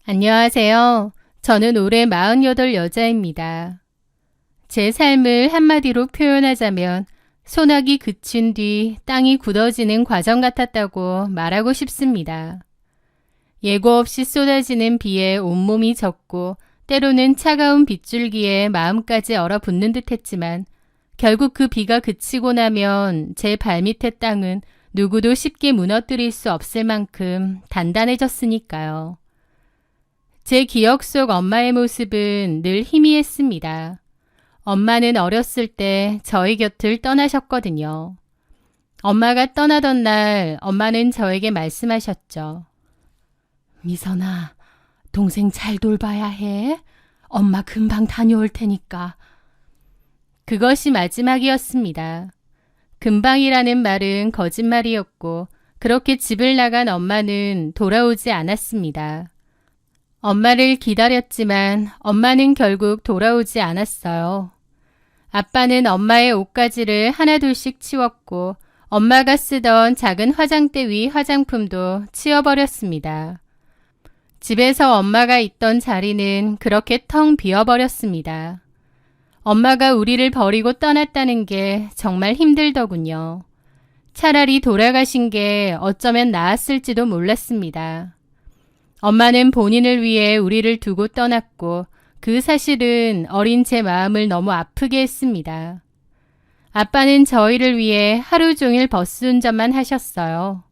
안녕하세요. 저는 올해 48 여자입니다. 제 삶을 한마디로 표현하자면 소나기 그친 뒤 땅이 굳어지는 과정 같았다고 말하고 싶습니다. 예고 없이 쏟아지는 비에 온몸이 젖고 때로는 차가운 빗줄기에 마음까지 얼어붙는 듯 했지만 결국 그 비가 그치고 나면 제 발밑의 땅은 누구도 쉽게 무너뜨릴 수 없을 만큼 단단해졌으니까요. 제 기억 속 엄마의 모습은 늘 희미했습니다. 엄마는 어렸을 때 저희 곁을 떠나셨거든요. 엄마가 떠나던 날 엄마는 저에게 말씀하셨죠. 미선아, 동생 잘 돌봐야 해. 엄마 금방 다녀올 테니까. 그것이 마지막이었습니다. 금방이라는 말은 거짓말이었고 그렇게 집을 나간 엄마는 돌아오지 않았습니다. 엄마를 기다렸지만 엄마는 결국 돌아오지 않았어요. 아빠는 엄마의 옷가지를 하나둘씩 치웠고 엄마가 쓰던 작은 화장대 위 화장품도 치워버렸습니다. 집에서 엄마가 있던 자리는 그렇게 텅 비어버렸습니다. 엄마가 우리를 버리고 떠났다는 게 정말 힘들더군요. 차라리 돌아가신 게 어쩌면 나았을지도 몰랐습니다. 엄마는 본인을 위해 우리를 두고 떠났고 그 사실은 어린 제 마음을 너무 아프게 했습니다. 아빠는 저희를 위해 하루 종일 버스 운전만 하셨어요.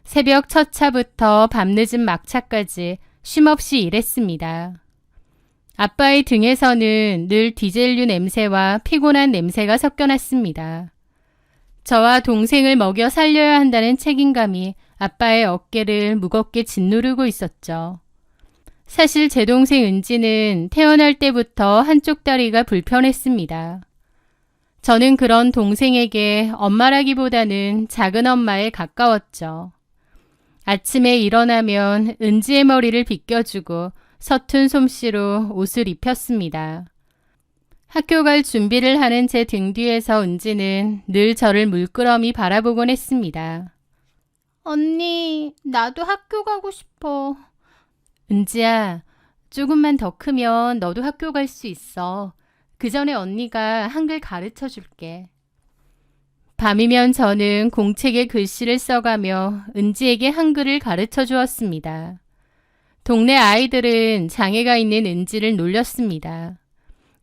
새벽 첫 차부터 밤늦은 막차까지 쉼없이 일했습니다. 아빠의 등에서는 늘 디젤유 냄새와 피곤한 냄새가 섞여났습니다. 저와 동생을 먹여 살려야 한다는 책임감이 아빠의 어깨를 무겁게 짓누르고 있었죠. 사실 제 동생 은지는 태어날 때부터 한쪽 다리가 불편했습니다. 저는 그런 동생에게 엄마라기보다는 작은 엄마에 가까웠죠. 아침에 일어나면 은지의 머리를 빗겨주고 서툰 솜씨로 옷을 입혔습니다. 학교 갈 준비를 하는 제 등 뒤에서 은지는 늘 저를 물끄러미 바라보곤 했습니다. 언니, 나도 학교 가고 싶어. 은지야, 조금만 더 크면 너도 학교 갈 수 있어. 그 전에 언니가 한글 가르쳐 줄게. 밤이면 저는 공책에 글씨를 써가며 은지에게 한글을 가르쳐 주었습니다. 동네 아이들은 장애가 있는 은지를 놀렸습니다.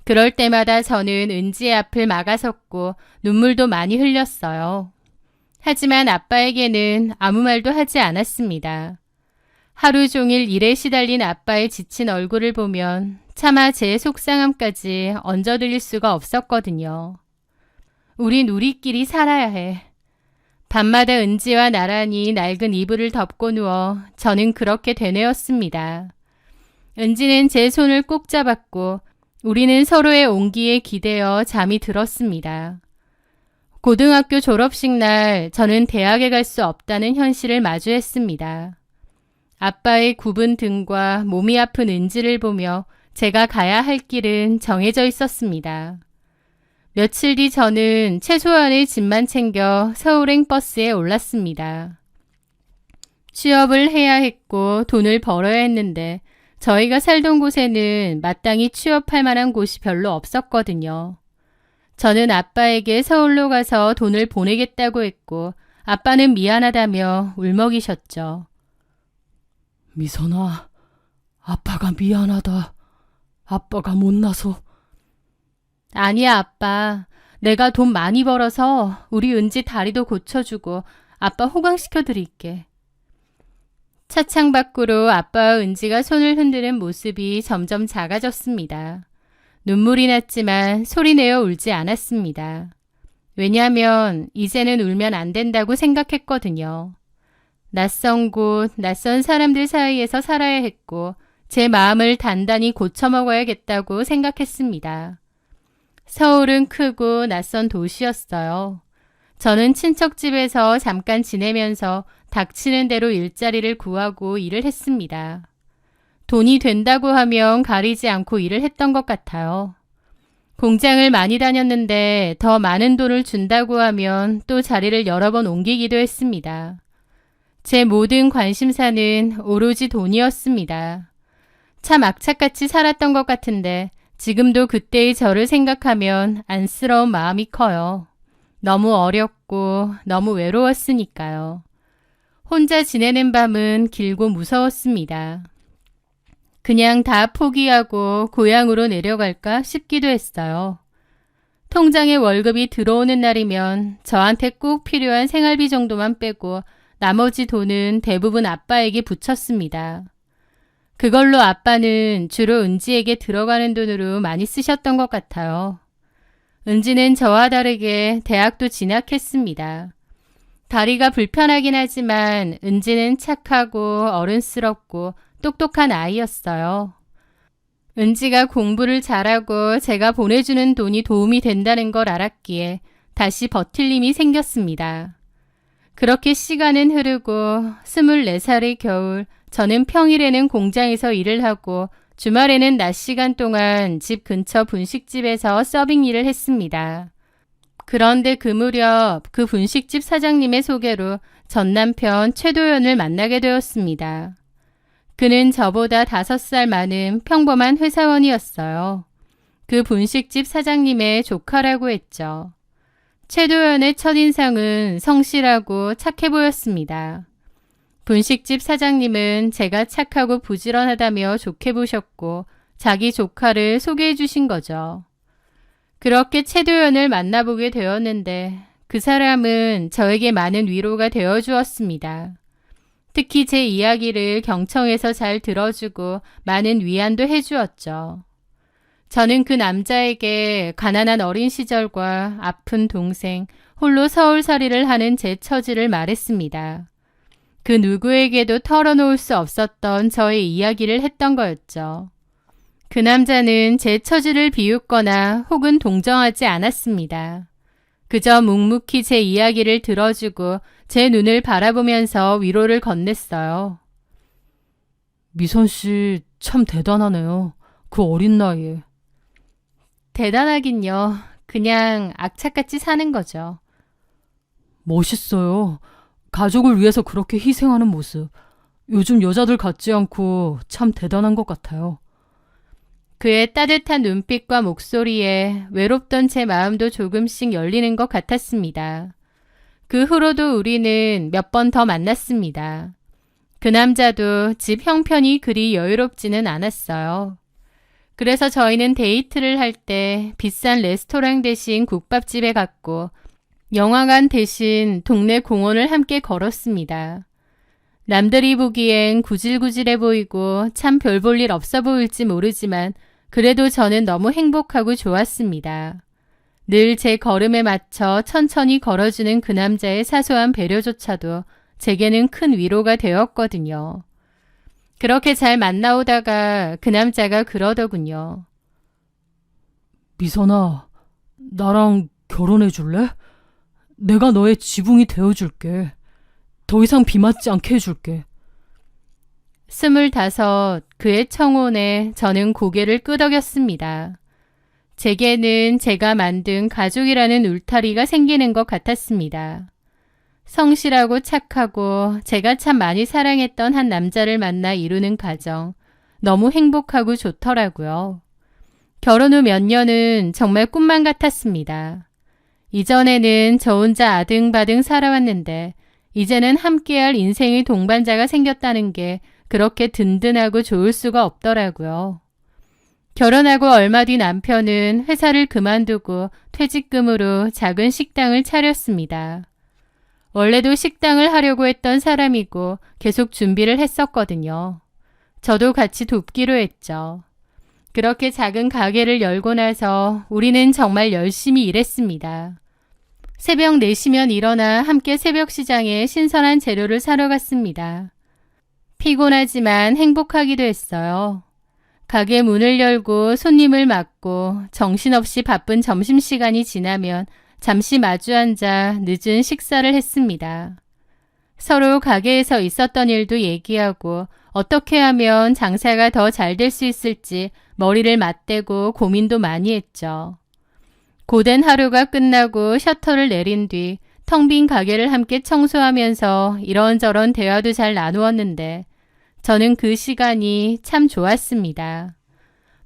그럴 때마다 저는 은지의 앞을 막아섰고 눈물도 많이 흘렸어요. 하지만 아빠에게는 아무 말도 하지 않았습니다. 하루 종일 일에 시달린 아빠의 지친 얼굴을 보면 차마 제 속상함까지 얹어드릴 수가 없었거든요. 우린 우리끼리 살아야 해. 밤마다 은지와 나란히 낡은 이불을 덮고 누워 저는 그렇게 되뇌었습니다. 은지는 제 손을 꼭 잡았고 우리는 서로의 온기에 기대어 잠이 들었습니다. 고등학교 졸업식 날 저는 대학에 갈 수 없다는 현실을 마주했습니다. 아빠의 굽은 등과 몸이 아픈 은지를 보며 제가 가야 할 길은 정해져 있었습니다. 며칠 뒤 저는 최소한의 짐만 챙겨 서울행 버스에 올랐습니다. 취업을 해야 했고 돈을 벌어야 했는데 저희가 살던 곳에는 마땅히 취업할 만한 곳이 별로 없었거든요. 저는 아빠에게 서울로 가서 돈을 보내겠다고 했고 아빠는 미안하다며 울먹이셨죠. 미선아, 아빠가 미안하다. 아빠가 못나서. 아니야, 아빠. 내가 돈 많이 벌어서 우리 은지 다리도 고쳐주고 아빠 호강시켜 드릴게. 차창 밖으로 아빠와 은지가 손을 흔드는 모습이 점점 작아졌습니다. 눈물이 났지만 소리내어 울지 않았습니다. 왜냐하면 이제는 울면 안 된다고 생각했거든요. 낯선 곳, 낯선 사람들 사이에서 살아야 했고 제 마음을 단단히 고쳐먹어야겠다고 생각했습니다. 서울은 크고 낯선 도시였어요. 저는 친척집에서 잠깐 지내면서 닥치는 대로 일자리를 구하고 일을 했습니다. 돈이 된다고 하면 가리지 않고 일을 했던 것 같아요. 공장을 많이 다녔는데 더 많은 돈을 준다고 하면 또 자리를 여러 번 옮기기도 했습니다. 제 모든 관심사는 오로지 돈이었습니다. 참 악착같이 살았던 것 같은데 지금도 그때의 저를 생각하면 안쓰러운 마음이 커요. 너무 어렸고 너무 외로웠으니까요. 혼자 지내는 밤은 길고 무서웠습니다. 그냥 다 포기하고 고향으로 내려갈까 싶기도 했어요. 통장에 월급이 들어오는 날이면 저한테 꼭 필요한 생활비 정도만 빼고 나머지 돈은 대부분 아빠에게 붙였습니다. 그걸로 아빠는 주로 은지에게 들어가는 돈으로 많이 쓰셨던 것 같아요. 은지는 저와 다르게 대학도 진학했습니다. 다리가 불편하긴 하지만 은지는 착하고 어른스럽고 똑똑한 아이였어요. 은지가 공부를 잘하고 제가 보내주는 돈이 도움이 된다는 걸 알았기에 다시 버틸 힘이 생겼습니다. 그렇게 시간은 흐르고 24살의 겨울 저는 평일에는 공장에서 일을 하고 주말에는 낮 시간 동안 집 근처 분식집에서 서빙 일을 했습니다. 그런데 그 무렵 그 분식집 사장님의 소개로 전 남편 최도연을 만나게 되었습니다. 그는 저보다 5살 많은 평범한 회사원이었어요. 그 분식집 사장님의 조카라고 했죠. 최도연의 첫인상은 성실하고 착해 보였습니다. 분식집 사장님은 제가 착하고 부지런하다며 좋게 보셨고 자기 조카를 소개해 주신 거죠. 그렇게 최도연을 만나보게 되었는데 그 사람은 저에게 많은 위로가 되어 주었습니다. 특히 제 이야기를 경청해서 잘 들어주고 많은 위안도 해주었죠. 저는 그 남자에게 가난한 어린 시절과 아픈 동생, 홀로 서울살이를 하는 제 처지를 말했습니다. 그 누구에게도 털어놓을 수 없었던 저의 이야기를 했던 거였죠. 그 남자는 제 처지를 비웃거나 혹은 동정하지 않았습니다. 그저 묵묵히 제 이야기를 들어주고 제 눈을 바라보면서 위로를 건넸어요. 미선 씨 참 대단하네요. 그 어린 나이에. 대단하긴요. 그냥 악착같이 사는 거죠. 멋있어요. 가족을 위해서 그렇게 희생하는 모습. 요즘 여자들 같지 않고 참 대단한 것 같아요. 그의 따뜻한 눈빛과 목소리에 외롭던 제 마음도 조금씩 열리는 것 같았습니다. 그 후로도 우리는 몇 번 더 만났습니다. 그 남자도 집 형편이 그리 여유롭지는 않았어요. 그래서 저희는 데이트를 할 때 비싼 레스토랑 대신 국밥집에 갔고 영화관 대신 동네 공원을 함께 걸었습니다. 남들이 보기엔 구질구질해 보이고 참 별 볼 일 없어 보일지 모르지만 그래도 저는 너무 행복하고 좋았습니다. 늘 제 걸음에 맞춰 천천히 걸어주는 그 남자의 사소한 배려조차도 제게는 큰 위로가 되었거든요. 그렇게 잘 만나오다가 그 남자가 그러더군요. 미선아, 나랑 결혼해 줄래? 내가 너의 지붕이 되어줄게. 더 이상 비 맞지 않게 해줄게. 25, 그의 청혼에 저는 고개를 끄덕였습니다. 제게는 제가 만든 가족이라는 울타리가 생기는 것 같았습니다. 성실하고 착하고 제가 참 많이 사랑했던 한 남자를 만나 이루는 가정, 너무 행복하고 좋더라고요. 결혼 후 몇 년은 정말 꿈만 같았습니다. 이전에는 저 혼자 아등바등 살아왔는데 이제는 함께할 인생의 동반자가 생겼다는 게 그렇게 든든하고 좋을 수가 없더라고요. 결혼하고 얼마 뒤 남편은 회사를 그만두고 퇴직금으로 작은 식당을 차렸습니다. 원래도 식당을 하려고 했던 사람이고 계속 준비를 했었거든요. 저도 같이 돕기로 했죠. 그렇게 작은 가게를 열고 나서 우리는 정말 열심히 일했습니다. 새벽 4시면 일어나 함께 새벽 시장에 신선한 재료를 사러 갔습니다. 피곤하지만 행복하기도 했어요. 가게 문을 열고 손님을 맞고 정신없이 바쁜 점심시간이 지나면 잠시 마주 앉아 늦은 식사를 했습니다. 서로 가게에서 있었던 일도 얘기하고 어떻게 하면 장사가 더 잘 될 수 있을지 머리를 맞대고 고민도 많이 했죠. 고된 하루가 끝나고 셔터를 내린 뒤 텅 빈 가게를 함께 청소하면서 이런저런 대화도 잘 나누었는데 저는 그 시간이 참 좋았습니다.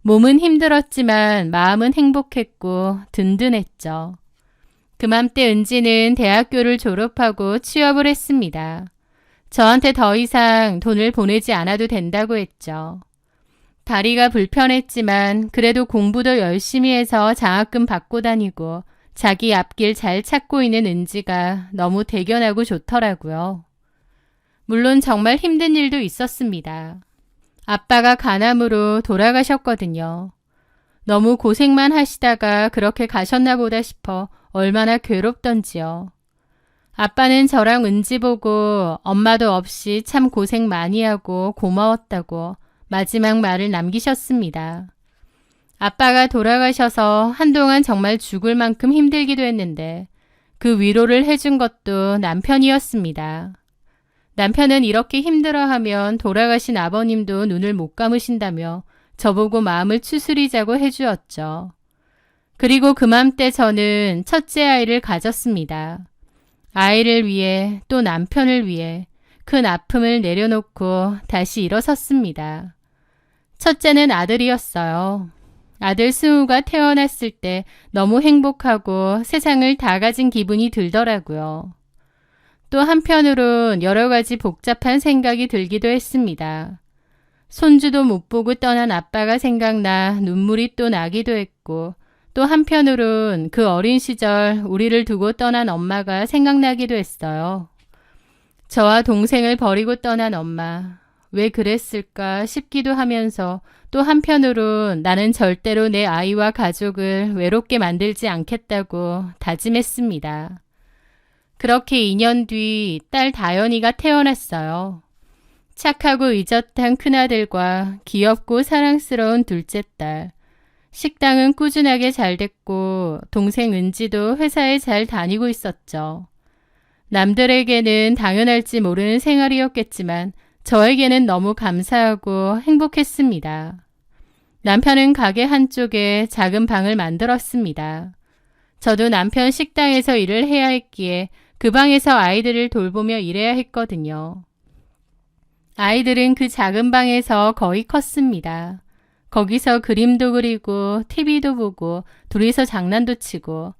몸은 힘들었지만 마음은 행복했고 든든했죠. 그맘때 은지는 대학교를 졸업하고 취업을 했습니다. 저한테 더 이상 돈을 보내지 않아도 된다고 했죠. 다리가 불편했지만 그래도 공부도 열심히 해서 장학금 받고 다니고 자기 앞길 잘 찾고 있는 은지가 너무 대견하고 좋더라고요. 물론 정말 힘든 일도 있었습니다. 아빠가 간암으로 돌아가셨거든요. 너무 고생만 하시다가 그렇게 가셨나 보다 싶어 얼마나 괴롭던지요. 아빠는 저랑 은지 보고 엄마도 없이 참 고생 많이 하고 고마웠다고 마지막 말을 남기셨습니다. 아빠가 돌아가셔서 한동안 정말 죽을 만큼 힘들기도 했는데 그 위로를 해준 것도 남편이었습니다. 남편은 이렇게 힘들어하면 돌아가신 아버님도 눈을 못 감으신다며 저보고 마음을 추스리자고 해주었죠. 그리고 그맘때 저는 첫째 아이를 가졌습니다. 아이를 위해 또 남편을 위해 큰 아픔을 내려놓고 다시 일어섰습니다. 첫째는 아들이었어요. 아들 승우가 태어났을 때 너무 행복하고 세상을 다 가진 기분이 들더라고요. 또 한편으론 여러 가지 복잡한 생각이 들기도 했습니다. 손주도 못 보고 떠난 아빠가 생각나 눈물이 또 나기도 했고 또 한편으론 그 어린 시절 우리를 두고 떠난 엄마가 생각나기도 했어요. 저와 동생을 버리고 떠난 엄마. 왜 그랬을까 싶기도 하면서 또 한편으론 나는 절대로 내 아이와 가족을 외롭게 만들지 않겠다고 다짐했습니다. 그렇게 2년 뒤 딸 다연이가 태어났어요. 착하고 의젓한 큰아들과 귀엽고 사랑스러운 둘째 딸. 식당은 꾸준하게 잘 됐고 동생 은지도 회사에 잘 다니고 있었죠. 남들에게는 당연할지 모르는 생활이었겠지만 저에게는 너무 감사하고 행복했습니다. 남편은 가게 한쪽에 작은 방을 만들었습니다. 저도 남편 식당에서 일을 해야 했기에 그 방에서 아이들을 돌보며 일해야 했거든요. 아이들은 그 작은 방에서 거의 컸습니다. 거기서 그림도 그리고 TV도 보고 둘이서 장난도 치고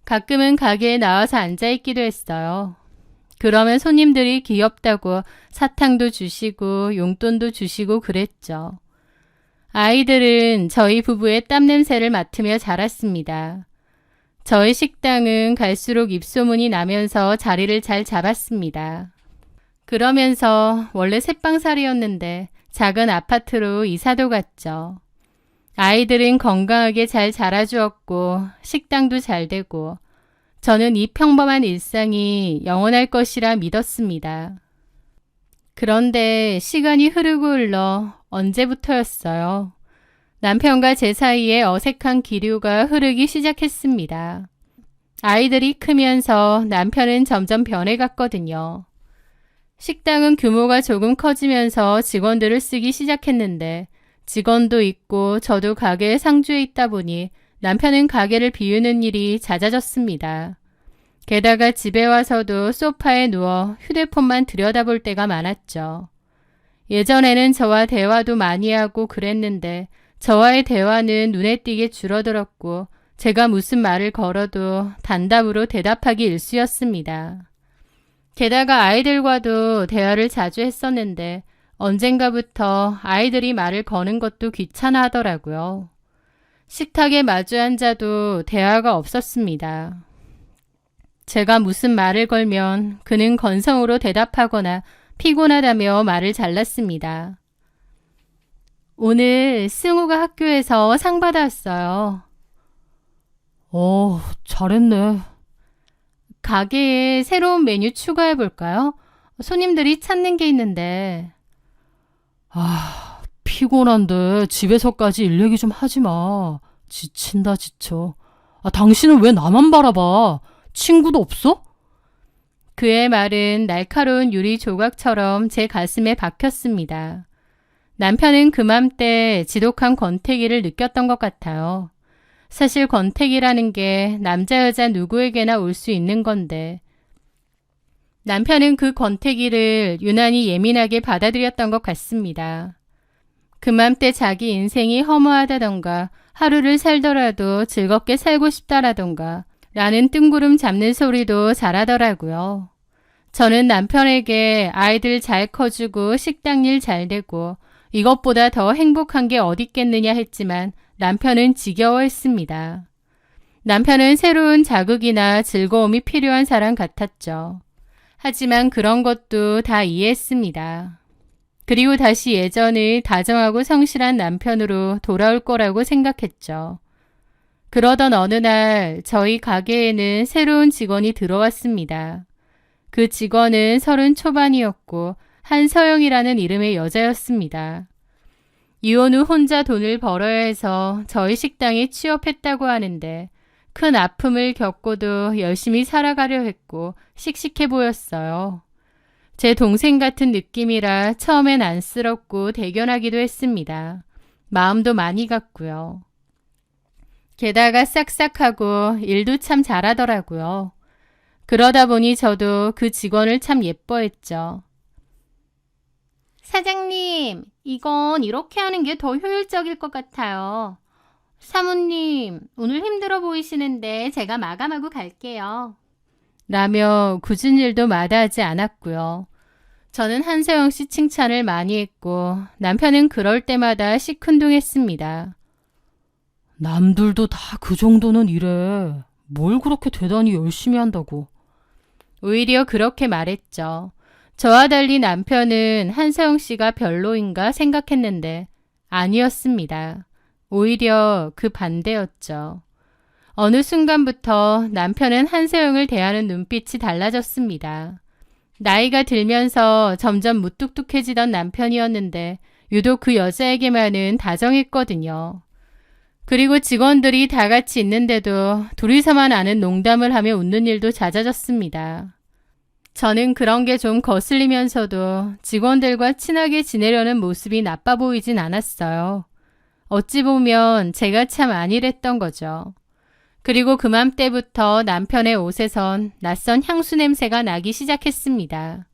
가끔은 가게에 나와서 앉아있기도 했어요. 그러면 손님들이 귀엽다고 사탕도 주시고 용돈도 주시고 그랬죠. 아이들은 저희 부부의 땀 냄새를 맡으며 자랐습니다. 저희 식당은 갈수록 입소문이 나면서 자리를 잘 잡았습니다. 그러면서 원래 셋방살이었는데 작은 아파트로 이사도 갔죠. 아이들은 건강하게 잘 자라주었고 식당도 잘 되고 저는 이 평범한 일상이 영원할 것이라 믿었습니다. 그런데 시간이 흐르고 흘러 언제부터였어요. 남편과 제 사이에 어색한 기류가 흐르기 시작했습니다. 아이들이 크면서 남편은 점점 변해갔거든요. 식당은 규모가 조금 커지면서 직원들을 쓰기 시작했는데 직원도 있고 저도 가게에 상주해 있다 보니 남편은 가게를 비우는 일이 잦아졌습니다. 게다가 집에 와서도 소파에 누워 휴대폰만 들여다볼 때가 많았죠. 예전에는 저와 대화도 많이 하고 그랬는데 저와의 대화는 눈에 띄게 줄어들었고 제가 무슨 말을 걸어도 단답으로 대답하기 일쑤였습니다. 게다가 아이들과도 대화를 자주 했었는데 언젠가부터 아이들이 말을 거는 것도 귀찮아 하더라고요. 식탁에 마주 앉아도 대화가 없었습니다. 제가 무슨 말을 걸면 그는 건성으로 대답하거나 피곤하다며 말을 잘랐습니다. 오늘 승우가 학교에서 상 받았어요. 잘했네. 가게에 새로운 메뉴 추가해볼까요? 손님들이 찾는 게 있는데. 피곤한데 집에서까지 일 얘기 좀 하지 마. 지친다 지쳐. 당신은 왜 나만 바라봐? 친구도 없어? 그의 말은 날카로운 유리 조각처럼 제 가슴에 박혔습니다. 남편은 그맘때 지독한 권태기를 느꼈던 것 같아요. 사실 권태기라는 게 남자 여자 누구에게나 올 수 있는 건데 남편은 그 권태기를 유난히 예민하게 받아들였던 것 같습니다. 그맘때 자기 인생이 허무하다던가 하루를 살더라도 즐겁게 살고 싶다라던가 라는 뜬구름 잡는 소리도 잘하더라고요. 저는 남편에게 아이들 잘 커주고 식당 일 잘 되고 이것보다 더 행복한 게 어딨겠느냐 했지만 남편은 지겨워했습니다. 남편은 새로운 자극이나 즐거움이 필요한 사람 같았죠. 하지만 그런 것도 다 이해했습니다. 그리고 다시 예전의 다정하고 성실한 남편으로 돌아올 거라고 생각했죠. 그러던 어느 날 저희 가게에는 새로운 직원이 들어왔습니다. 그 직원은 30 초반이었고 한서영이라는 이름의 여자였습니다. 이혼 후 혼자 돈을 벌어야 해서 저희 식당에 취업했다고 하는데 큰 아픔을 겪고도 열심히 살아가려 했고 씩씩해 보였어요. 제 동생 같은 느낌이라 처음엔 안쓰럽고 대견하기도 했습니다. 마음도 많이 갔고요. 게다가 싹싹하고 일도 참 잘하더라고요. 그러다 보니 저도 그 직원을 참 예뻐했죠. 사장님, 이건 이렇게 하는 게 더 효율적일 것 같아요. 사모님, 오늘 힘들어 보이시는데 제가 마감하고 갈게요. 라며 굳은 일도 마다하지 않았고요. 저는 한서영 씨 칭찬을 많이 했고 남편은 그럴 때마다 시큰둥했습니다. 남들도 다 그 정도는 이래. 뭘 그렇게 대단히 열심히 한다고. 오히려 그렇게 말했죠. 저와 달리 남편은 한서영 씨가 별로인가 생각했는데 아니었습니다. 오히려 그 반대였죠. 어느 순간부터 남편은 한서영을 대하는 눈빛이 달라졌습니다. 나이가 들면서 점점 무뚝뚝해지던 남편이었는데 유독 그 여자에게만은 다정했거든요. 그리고 직원들이 다 같이 있는데도 둘이서만 아는 농담을 하며 웃는 일도 잦아졌습니다. 저는 그런 게 좀 거슬리면서도 직원들과 친하게 지내려는 모습이 나빠 보이진 않았어요. 어찌 보면 제가 참 안일했던 거죠. 그리고 그맘때부터 남편의 옷에선 낯선 향수 냄새가 나기 시작했습니다.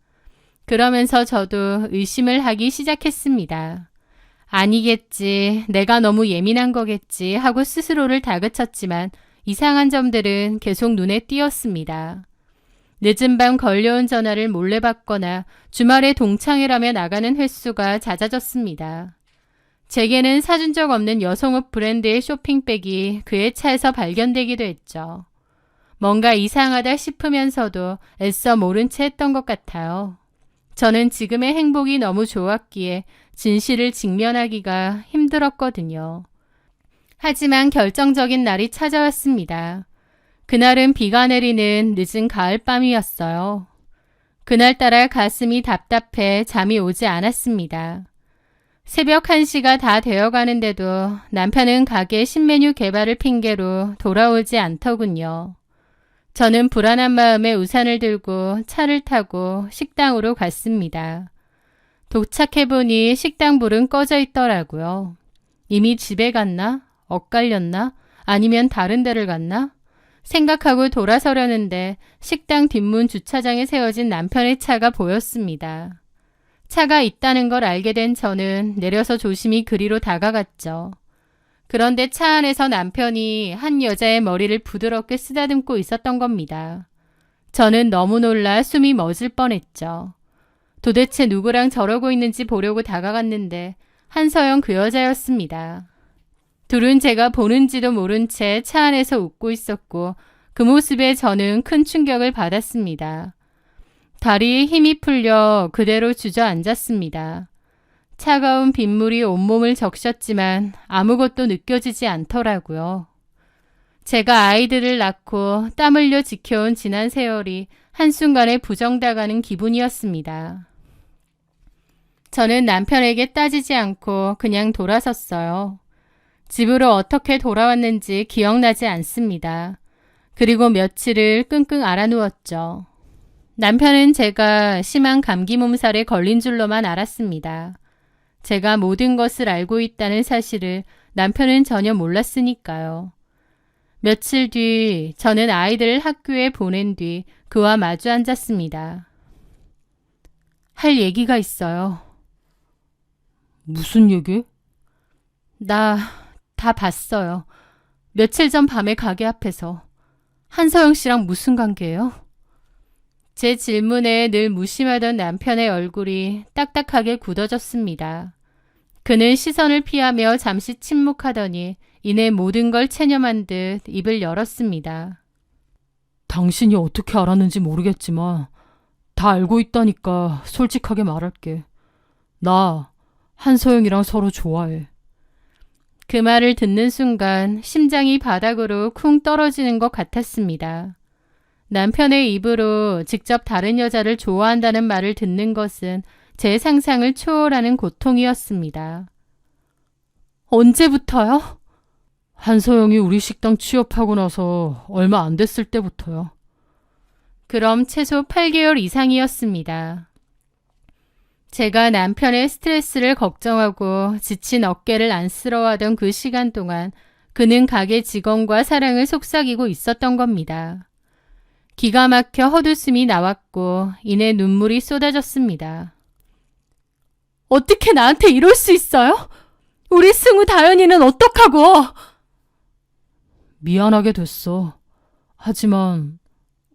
그러면서 저도 의심을 하기 시작했습니다. 아니겠지, 내가 너무 예민한 거겠지 하고 스스로를 다그쳤지만 이상한 점들은 계속 눈에 띄었습니다. 늦은 밤 걸려온 전화를 몰래 받거나 주말에 동창회라며 나가는 횟수가 잦아졌습니다. 제게는 사준 적 없는 여성옷 브랜드의 쇼핑백이 그의 차에서 발견되기도 했죠. 뭔가 이상하다 싶으면서도 애써 모른 채 했던 것 같아요. 저는 지금의 행복이 너무 좋았기에 진실을 직면하기가 힘들었거든요. 하지만 결정적인 날이 찾아왔습니다. 그날은 비가 내리는 늦은 가을밤이었어요. 그날따라 가슴이 답답해 잠이 오지 않았습니다. 새벽 1시가 다 되어가는데도 남편은 가게 신메뉴 개발을 핑계로 돌아오지 않더군요. 저는 불안한 마음에 우산을 들고 차를 타고 식당으로 갔습니다. 도착해보니 식당 불은 꺼져 있더라고요. 이미 집에 갔나? 엇갈렸나? 아니면 다른 데를 갔나? 생각하고 돌아서려는데 식당 뒷문 주차장에 세워진 남편의 차가 보였습니다. 차가 있다는 걸 알게 된 저는 내려서 조심히 그리로 다가갔죠. 그런데 차 안에서 남편이 한 여자의 머리를 부드럽게 쓰다듬고 있었던 겁니다. 저는 너무 놀라 숨이 멎을 뻔했죠. 도대체 누구랑 저러고 있는지 보려고 다가갔는데 한서영 그 여자였습니다. 둘은 제가 보는지도 모른 채 차 안에서 웃고 있었고 그 모습에 저는 큰 충격을 받았습니다. 다리에 힘이 풀려 그대로 주저앉았습니다. 차가운 빗물이 온몸을 적셨지만 아무것도 느껴지지 않더라고요. 제가 아이들을 낳고 땀 흘려 지켜온 지난 세월이 한순간에 부정당하는 기분이었습니다. 저는 남편에게 따지지 않고 그냥 돌아섰어요. 집으로 어떻게 돌아왔는지 기억나지 않습니다. 그리고 며칠을 끙끙 앓아누웠죠. 남편은 제가 심한 감기 몸살에 걸린 줄로만 알았습니다. 제가 모든 것을 알고 있다는 사실을 남편은 전혀 몰랐으니까요. 며칠 뒤 저는 아이들을 학교에 보낸 뒤 그와 마주 앉았습니다. 할 얘기가 있어요. 무슨 얘기? 나 다 봤어요. 며칠 전 밤에 가게 앞에서. 한서영 씨랑 무슨 관계예요? 제 질문에 늘 무심하던 남편의 얼굴이 딱딱하게 굳어졌습니다. 그는 시선을 피하며 잠시 침묵하더니 이내 모든 걸 체념한 듯 입을 열었습니다. 당신이 어떻게 알았는지 모르겠지만 다 알고 있다니까 솔직하게 말할게. 나 한서영이랑 서로 좋아해. 그 말을 듣는 순간 심장이 바닥으로 쿵 떨어지는 것 같았습니다. 남편의 입으로 직접 다른 여자를 좋아한다는 말을 듣는 것은 제 상상을 초월하는 고통이었습니다. 언제부터요? 한서영이 우리 식당 취업하고 나서 얼마 안 됐을 때부터요. 그럼 최소 8개월 이상이었습니다. 제가 남편의 스트레스를 걱정하고 지친 어깨를 안쓰러워하던 그 시간 동안 그는 가게 직원과 사랑을 속삭이고 있었던 겁니다. 기가 막혀 헛웃음이 나왔고 이내 눈물이 쏟아졌습니다. 어떻게 나한테 이럴 수 있어요? 우리 승우 다현이는 어떡하고? 미안하게 됐어. 하지만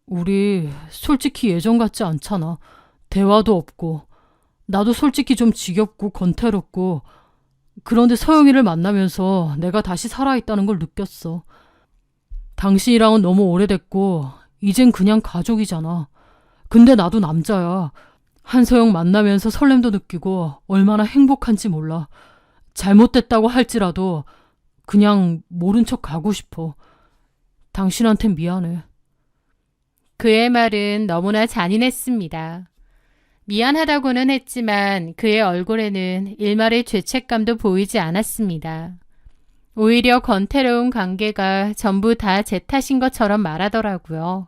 우리 솔직히 예전 같지 않잖아. 대화도 없고. 나도 솔직히 좀 지겹고 건태롭고. 그런데 서영이를 만나면서 내가 다시 살아있다는 걸 느꼈어. 당신이랑은 너무 오래됐고 이젠 그냥 가족이잖아. 근데 나도 남자야. 한서영 만나면서 설렘도 느끼고 얼마나 행복한지 몰라. 잘못됐다고 할지라도 그냥 모른 척 가고 싶어. 당신한텐 미안해. 그의 말은 너무나 잔인했습니다. 미안하다고는 했지만 그의 얼굴에는 일말의 죄책감도 보이지 않았습니다. 오히려 건태로운 관계가 전부 다 제 탓인 것처럼 말하더라고요.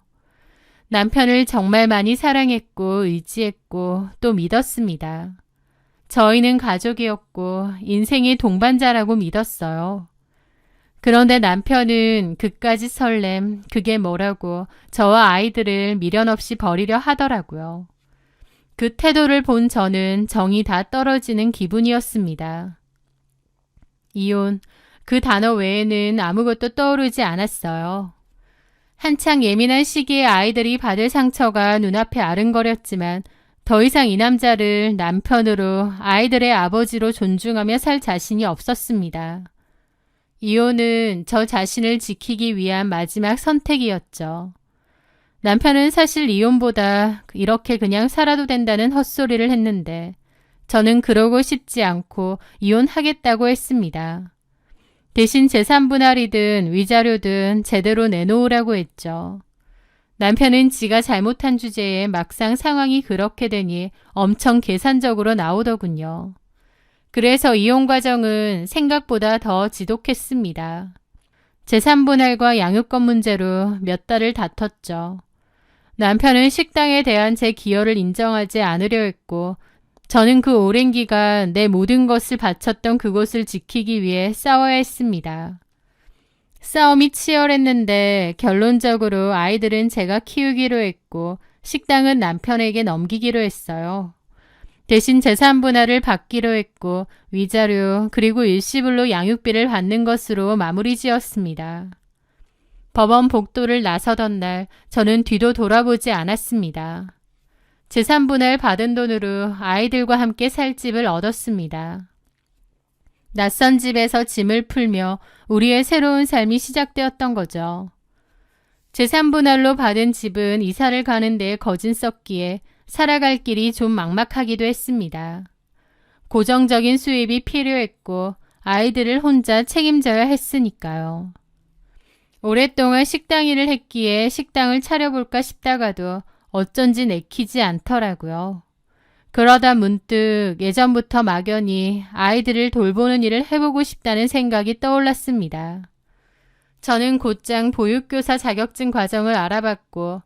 남편을 정말 많이 사랑했고 의지했고 또 믿었습니다. 저희는 가족이었고 인생의 동반자라고 믿었어요. 그런데 남편은 그까짓 설렘, 그게 뭐라고 저와 아이들을 미련 없이 버리려 하더라고요. 그 태도를 본 저는 정이 다 떨어지는 기분이었습니다. 이혼, 그 단어 외에는 아무것도 떠오르지 않았어요. 한창 예민한 시기에 아이들이 받을 상처가 눈앞에 아른거렸지만 더 이상 이 남자를 남편으로 아이들의 아버지로 존중하며 살 자신이 없었습니다. 이혼은 저 자신을 지키기 위한 마지막 선택이었죠. 남편은 사실 이혼보다 이렇게 그냥 살아도 된다는 헛소리를 했는데 저는 그러고 싶지 않고 이혼하겠다고 했습니다. 대신 재산 분할이든 위자료든 제대로 내놓으라고 했죠. 남편은 지가 잘못한 주제에 막상 상황이 그렇게 되니 엄청 계산적으로 나오더군요. 그래서 이혼 과정은 생각보다 더 지독했습니다. 재산 분할과 양육권 문제로 몇 달을 다퉜죠. 남편은 식당에 대한 제 기여를 인정하지 않으려 했고 저는 그 오랜 기간 내 모든 것을 바쳤던 그곳을 지키기 위해 싸워야 했습니다. 싸움이 치열했는데 결론적으로 아이들은 제가 키우기로 했고 식당은 남편에게 넘기기로 했어요. 대신 재산 분할을 받기로 했고 위자료 그리고 일시불로 양육비를 받는 것으로 마무리 지었습니다. 법원 복도를 나서던 날 저는 뒤도 돌아보지 않았습니다. 재산 분할 받은 돈으로 아이들과 함께 살 집을 얻었습니다. 낯선 집에서 짐을 풀며 우리의 새로운 삶이 시작되었던 거죠. 재산 분할로 받은 집은 이사를 가는 데에 거진 썼기에 살아갈 길이 좀 막막하기도 했습니다. 고정적인 수입이 필요했고 아이들을 혼자 책임져야 했으니까요. 오랫동안 식당 일을 했기에 식당을 차려볼까 싶다가도 어쩐지 내키지 않더라고요. 그러다 문득 예전부터 막연히 아이들을 돌보는 일을 해보고 싶다는 생각이 떠올랐습니다. 저는 곧장 보육교사 자격증 과정을 알아봤고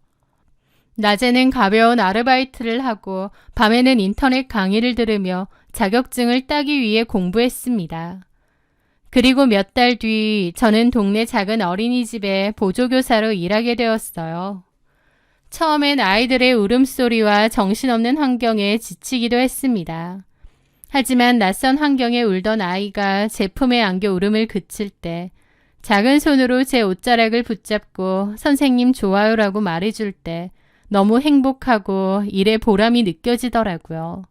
낮에는 가벼운 아르바이트를 하고 밤에는 인터넷 강의를 들으며 자격증을 따기 위해 공부했습니다. 그리고 몇 달 뒤 저는 동네 작은 어린이집에 보조교사로 일하게 되었어요. 처음엔 아이들의 울음소리와 정신없는 환경에 지치기도 했습니다. 하지만 낯선 환경에 울던 아이가 제 품에 안겨 울음을 그칠 때, 작은 손으로 제 옷자락을 붙잡고 선생님 좋아요라고 말해줄 때 너무 행복하고 일에 보람이 느껴지더라고요.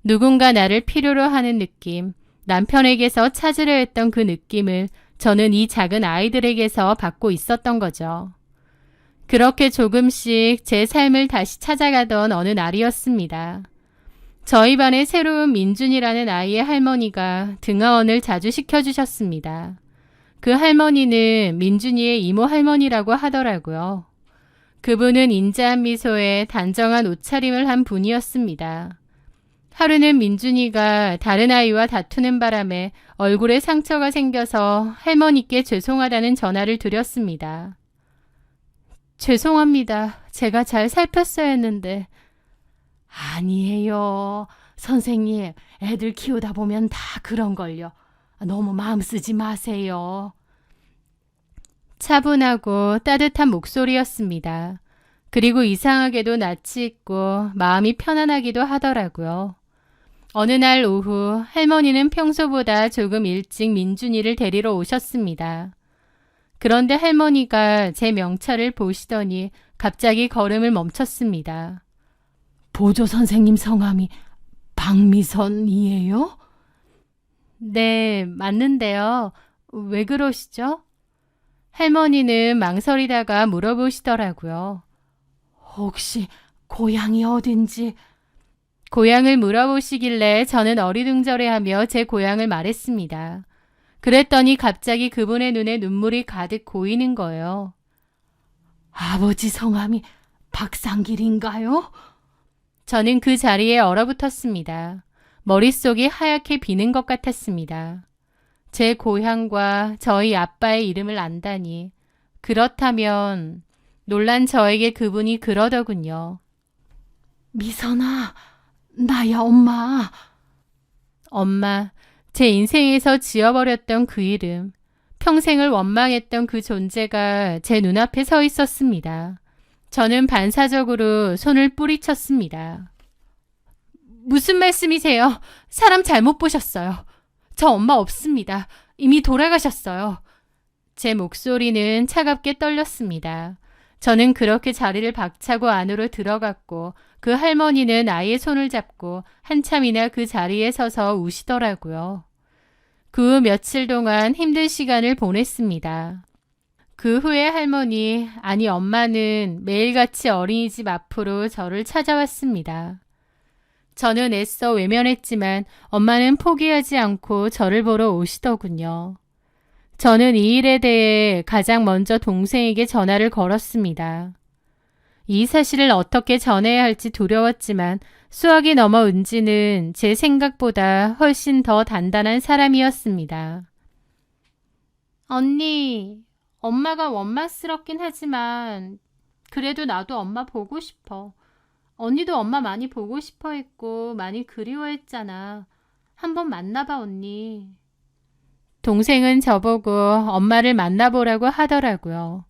누군가 나를 필요로 하는 느낌, 남편에게서 찾으려 했던 그 느낌을 저는 이 작은 아이들에게서 받고 있었던 거죠. 그렇게 조금씩 제 삶을 다시 찾아가던 어느 날이었습니다. 저희 반에 새로운 민준이라는 아이의 할머니가 등하원을 자주 시켜주셨습니다. 그 할머니는 민준이의 이모 할머니라고 하더라고요. 그분은 인자한 미소에 단정한 옷차림을 한 분이었습니다. 하루는 민준이가 다른 아이와 다투는 바람에 얼굴에 상처가 생겨서 할머니께 죄송하다는 전화를 드렸습니다. 죄송합니다. 제가 잘 살폈어야 했는데. 아니에요. 선생님, 애들 키우다 보면 다 그런걸요. 너무 마음 쓰지 마세요. 차분하고 따뜻한 목소리였습니다. 그리고 이상하게도 낯이 있고 마음이 편안하기도 하더라고요. 어느 날 오후 할머니는 평소보다 조금 일찍 민준이를 데리러 오셨습니다. 그런데 할머니가 제 명찰을 보시더니 갑자기 걸음을 멈췄습니다. 보조 선생님 성함이 박미선이에요? 네, 맞는데요. 왜 그러시죠? 할머니는 망설이다가 물어보시더라고요. 혹시 고향이 어딘지? 고향을 물어보시길래 저는 어리둥절해하며 제 고향을 말했습니다. 그랬더니 갑자기 그분의 눈에 눈물이 가득 고이는 거예요. 아버지 성함이 박상길인가요? 저는 그 자리에 얼어붙었습니다. 머릿속이 하얗게 비는 것 같았습니다. 제 고향과 저희 아빠의 이름을 안다니. 그렇다면 놀란 저에게 그분이 그러더군요. 미선아, 나야 엄마. 엄마, 제 인생에서 지워버렸던 그 이름, 평생을 원망했던 그 존재가 제 눈앞에 서 있었습니다. 저는 반사적으로 손을 뿌리쳤습니다. 무슨 말씀이세요? 사람 잘못 보셨어요. 저 엄마 없습니다. 이미 돌아가셨어요. 제 목소리는 차갑게 떨렸습니다. 저는 그렇게 자리를 박차고 안으로 들어갔고 그 할머니는 아이의 손을 잡고 한참이나 그 자리에 서서 우시더라고요. 그 후 며칠 동안 힘든 시간을 보냈습니다. 그 후에 할머니, 아니 엄마는 매일같이 어린이집 앞으로 저를 찾아왔습니다. 저는 애써 외면했지만 엄마는 포기하지 않고 저를 보러 오시더군요. 저는 이 일에 대해 가장 먼저 동생에게 전화를 걸었습니다. 이 사실을 어떻게 전해야 할지 두려웠지만 수학이 넘어 은지는 제 생각보다 훨씬 더 단단한 사람이었습니다. 언니, 엄마가 원망스럽긴 하지만 그래도 나도 엄마 보고 싶어. 언니도 엄마 많이 보고 싶어 했고 많이 그리워했잖아. 한번 만나봐 언니. 동생은 저보고 엄마를 만나보라고 하더라고요.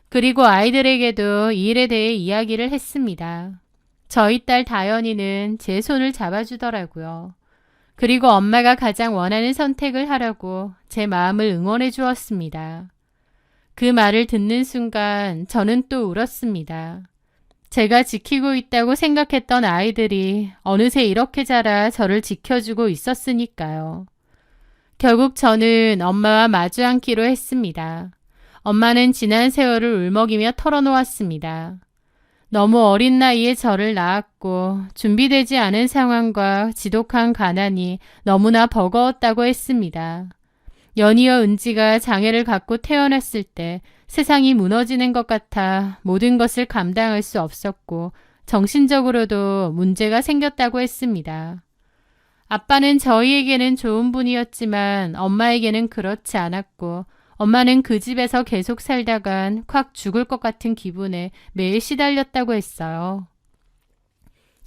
그리고 아이들에게도 이 일에 대해 이야기를 했습니다. 저희 딸 다연이는 제 손을 잡아주더라고요. 그리고 엄마가 가장 원하는 선택을 하라고 제 마음을 응원해 주었습니다. 그 말을 듣는 순간 저는 또 울었습니다. 제가 지키고 있다고 생각했던 아이들이 어느새 이렇게 자라 저를 지켜주고 있었으니까요. 결국 저는 엄마와 마주 앉기로 했습니다. 엄마는 지난 세월을 울먹이며 털어놓았습니다. 너무 어린 나이에 저를 낳았고 준비되지 않은 상황과 지독한 가난이 너무나 버거웠다고 했습니다. 연이어 은지가 장애를 갖고 태어났을 때 세상이 무너지는 것 같아 모든 것을 감당할 수 없었고 정신적으로도 문제가 생겼다고 했습니다. 아빠는 저희에게는 좋은 분이었지만 엄마에게는 그렇지 않았고 엄마는 그 집에서 계속 살다간 콱 죽을 것 같은 기분에 매일 시달렸다고 했어요.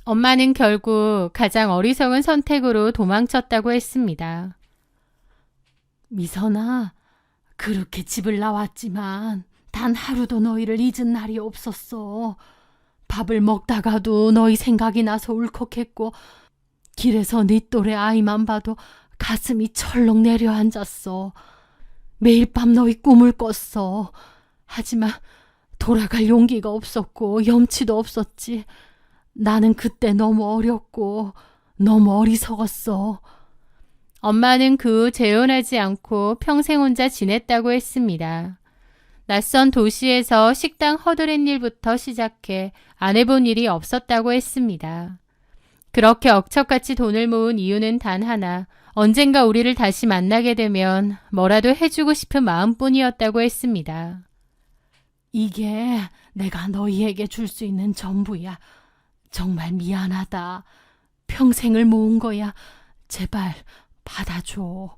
엄마는 결국 가장 어리석은 선택으로 도망쳤다고 했습니다. 미선아, 그렇게 집을 나왔지만 단 하루도 너희를 잊은 날이 없었어. 밥을 먹다가도 너희 생각이 나서 울컥했고 길에서 네 또래 아이만 봐도 가슴이 철렁 내려앉았어. 매일 밤 너희 꿈을 꿨어. 하지만 돌아갈 용기가 없었고 염치도 없었지. 나는 그때 너무 어렸고 너무 어리석었어. 엄마는 그 후 재혼하지 않고 평생 혼자 지냈다고 했습니다. 낯선 도시에서 식당 허드렛 일부터 시작해 안 해본 일이 없었다고 했습니다. 그렇게 억척같이 돈을 모은 이유는 단 하나, 언젠가 우리를 다시 만나게 되면 뭐라도 해주고 싶은 마음뿐이었다고 했습니다. 이게 내가 너희에게 줄 수 있는 전부야. 정말 미안하다. 평생을 모은 거야. 제발 받아줘.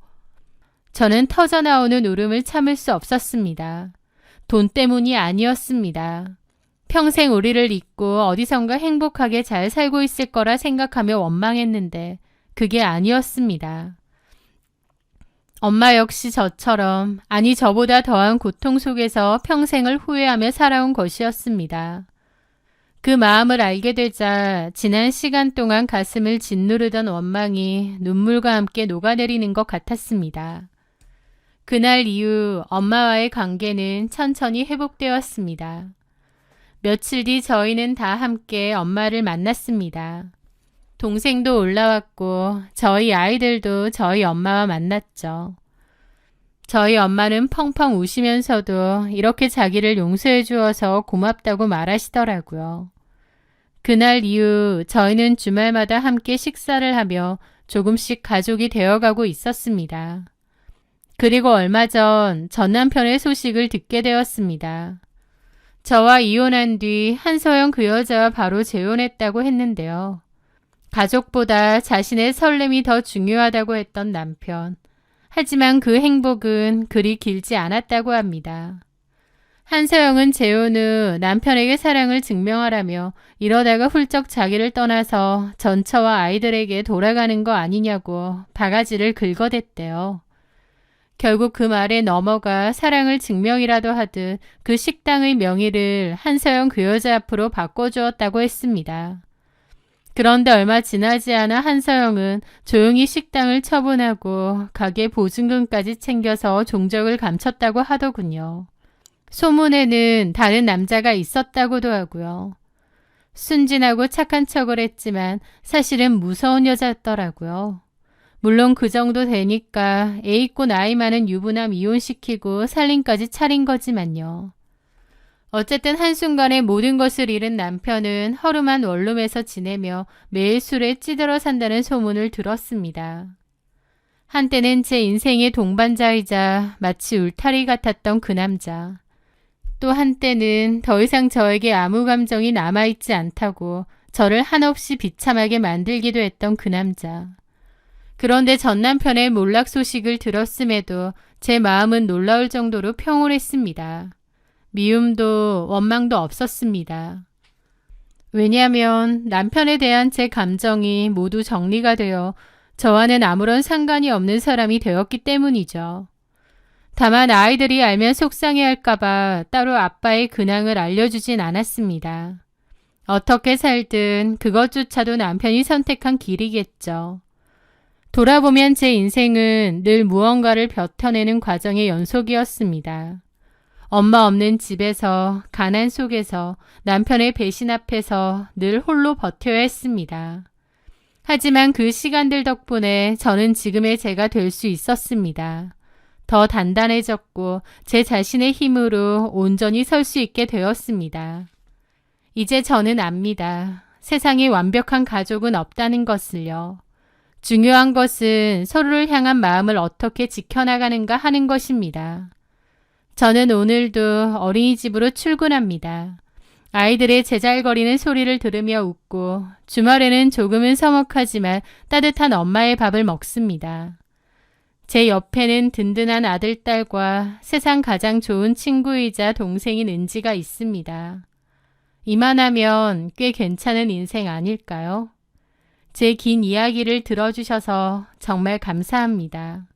저는 터져나오는 울음을 참을 수 없었습니다. 돈 때문이 아니었습니다. 평생 우리를 잊고 어디선가 행복하게 잘 살고 있을 거라 생각하며 원망했는데 그게 아니었습니다. 엄마 역시 저처럼, 아니 저보다 더한 고통 속에서 평생을 후회하며 살아온 것이었습니다. 그 마음을 알게 되자 지난 시간 동안 가슴을 짓누르던 원망이 눈물과 함께 녹아내리는 것 같았습니다. 그날 이후 엄마와의 관계는 천천히 회복되었습니다. 며칠 뒤 저희는 다 함께 엄마를 만났습니다. 동생도 올라왔고 저희 아이들도 저희 엄마와 만났죠. 저희 엄마는 펑펑 우시면서도 이렇게 자기를 용서해 주어서 고맙다고 말하시더라고요. 그날 이후 저희는 주말마다 함께 식사를 하며 조금씩 가족이 되어가고 있었습니다. 그리고 얼마 전 남편의 소식을 듣게 되었습니다. 저와 이혼한 뒤 한서영 그 여자와 바로 재혼했다고 했는데요. 가족보다 자신의 설렘이 더 중요하다고 했던 남편. 하지만 그 행복은 그리 길지 않았다고 합니다. 한서영은 재혼 후 남편에게 사랑을 증명하라며 이러다가 훌쩍 자기를 떠나서 전처와 아이들에게 돌아가는 거 아니냐고 바가지를 긁어댔대요. 결국 그 말에 넘어가 사랑을 증명이라도 하듯 그 식당의 명의를 한서영 그 여자 앞으로 바꿔주었다고 했습니다. 그런데 얼마 지나지 않아 한서영은 조용히 식당을 처분하고 가게 보증금까지 챙겨서 종적을 감췄다고 하더군요. 소문에는 다른 남자가 있었다고도 하고요. 순진하고 착한 척을 했지만 사실은 무서운 여자였더라고요. 물론 그 정도 되니까 애 있고 나이 많은 유부남 이혼시키고 살림까지 차린 거지만요. 어쨌든 한순간에 모든 것을 잃은 남편은 허름한 원룸에서 지내며 매일 술에 찌들어 산다는 소문을 들었습니다. 한때는 제 인생의 동반자이자 마치 울타리 같았던 그 남자. 또 한때는 더 이상 저에게 아무 감정이 남아있지 않다고 저를 한없이 비참하게 만들기도 했던 그 남자. 그런데 전 남편의 몰락 소식을 들었음에도 제 마음은 놀라울 정도로 평온했습니다. 미움도 원망도 없었습니다. 왜냐하면 남편에 대한 제 감정이 모두 정리가 되어 저와는 아무런 상관이 없는 사람이 되었기 때문이죠. 다만 아이들이 알면 속상해할까봐 따로 아빠의 근황을 알려주진 않았습니다. 어떻게 살든 그것조차도 남편이 선택한 길이겠죠. 돌아보면 제 인생은 늘 무언가를 벼텨내는 과정의 연속이었습니다. 엄마 없는 집에서, 가난 속에서, 남편의 배신 앞에서 늘 홀로 버텨야 했습니다. 하지만 그 시간들 덕분에 저는 지금의 제가 될 수 있었습니다. 더 단단해졌고 제 자신의 힘으로 온전히 설 수 있게 되었습니다. 이제 저는 압니다. 세상에 완벽한 가족은 없다는 것을요. 중요한 것은 서로를 향한 마음을 어떻게 지켜나가는가 하는 것입니다. 저는 오늘도 어린이집으로 출근합니다. 아이들의 제잘거리는 소리를 들으며 웃고 주말에는 조금은 서먹하지만 따뜻한 엄마의 밥을 먹습니다. 제 옆에는 든든한 아들, 딸과 세상 가장 좋은 친구이자 동생인 은지가 있습니다. 이만하면 꽤 괜찮은 인생 아닐까요? 제 긴 이야기를 들어주셔서 정말 감사합니다.